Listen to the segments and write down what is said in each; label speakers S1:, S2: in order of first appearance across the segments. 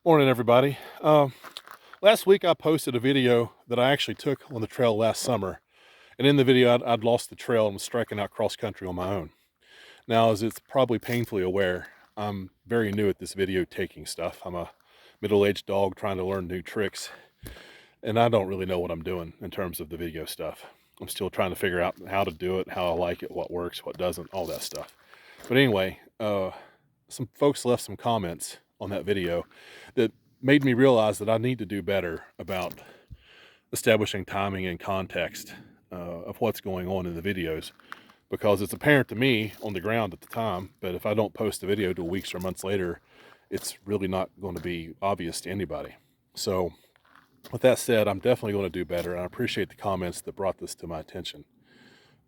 S1: Morning, everybody. Last week I posted a video that I actually took on the trail last summer. And in the video, I'd lost the trail and was striking out cross country on my own. Now, as it's probably painfully aware, I'm very new at this video taking stuff. I'm a middle-aged dog trying to learn new tricks. And I don't really know what I'm doing in terms of the video stuff. I'm still trying to figure out how to do it, how I like it, what works, what doesn't, all that stuff. But anyway, some folks left some comments on that video that made me realize that I need to do better about establishing timing and context of what's going on in the videos, because it's apparent to me on the ground at the time, but if I don't post a video till weeks or months later, it's really not going to be obvious to anybody. So with that said, I'm definitely going to do better, and I appreciate the comments that brought this to my attention.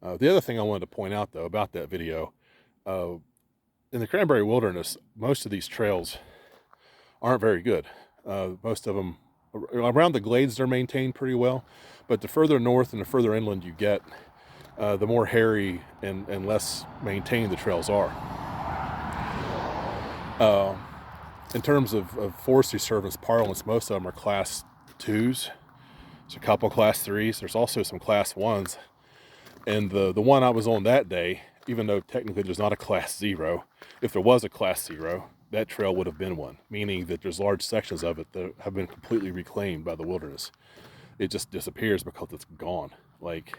S1: The other thing I wanted to point out, though, about that video, in the Cranberry Wilderness, most of these trails aren't very good. Most of them, around the glades, they're maintained pretty well, but the further north and the further inland you get, the more hairy and less maintained the trails are. In terms of Forestry Service parlance, most of them are Class 2s. There's a couple Class 3s. There's also some Class 1s. And the one I was on that day, even though technically there's not a Class 0, if there was a Class 0, that trail would have been one, meaning that there's large sections of it that have been completely reclaimed by the wilderness. It just disappears because it's gone. Like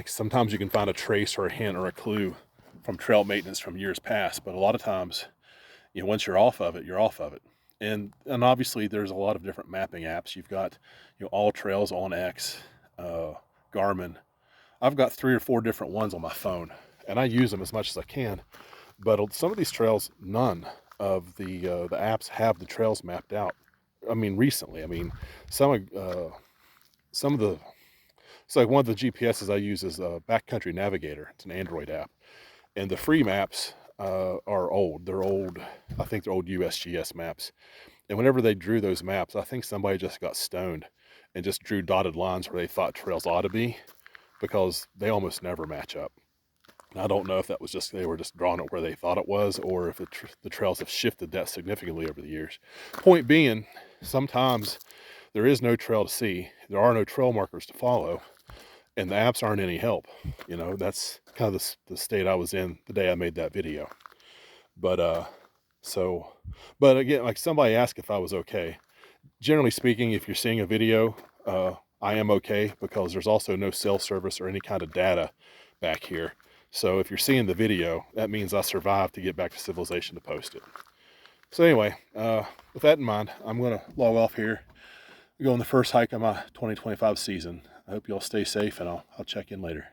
S1: sometimes you can find a trace or a hint or a clue from trail maintenance from years past, but a lot of times, once you're off of it, you're off of it. And obviously there's a lot of different mapping apps. You've got, All Trails on X, Garmin. I've got 3 or 4 different ones on my phone, and I use them as much as I can. But some of these trails, none of the apps have the trails mapped out. I mean, recently. I mean, some of the, it's like one of the GPSs I use is a Backcountry Navigator. It's an Android app, and the free maps are old. They're old. I think they're old USGS maps. And whenever they drew those maps, I think somebody just got stoned and just drew dotted lines where they thought trails ought to be, because they almost never match up. And I don't know if that was just, they were just drawing it where they thought it was, or if the trails have shifted that significantly over the years. Point being, sometimes there is no trail to see. There are no trail markers to follow, and the apps aren't any help. That's kind of the state I was in the day I made that video. But again, like somebody asked if I was okay. Generally speaking, if you're seeing a video, I am okay, because there's also no cell service or any kind of data back here. So if you're seeing the video, that means I survived to get back to civilization to post it. So anyway, with that in mind, I'm going to log off here, go on the first hike of my 2025 season. I hope you all stay safe, and I'll check in later.